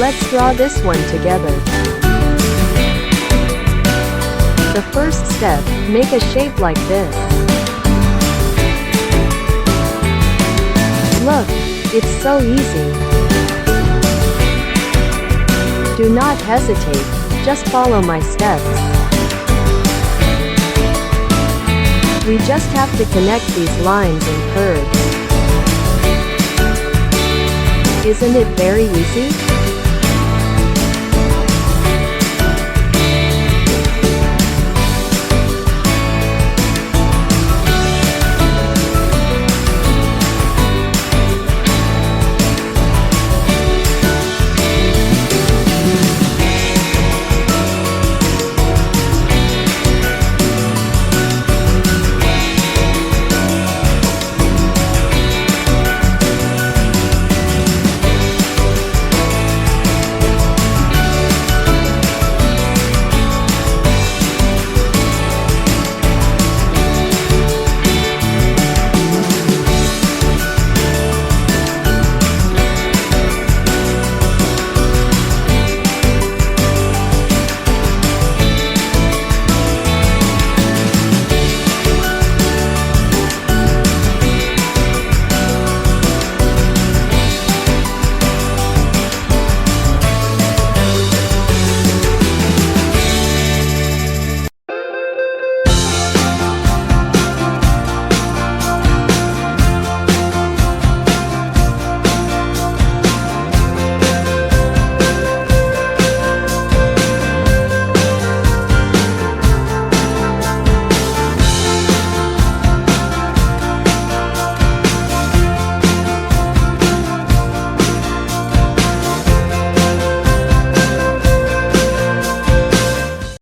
Let's draw this one together. The first step, make a shape like this. Look, it's so easy. Do not hesitate, just follow my steps. We just have to connect these lines and curves. Isn't it very easy?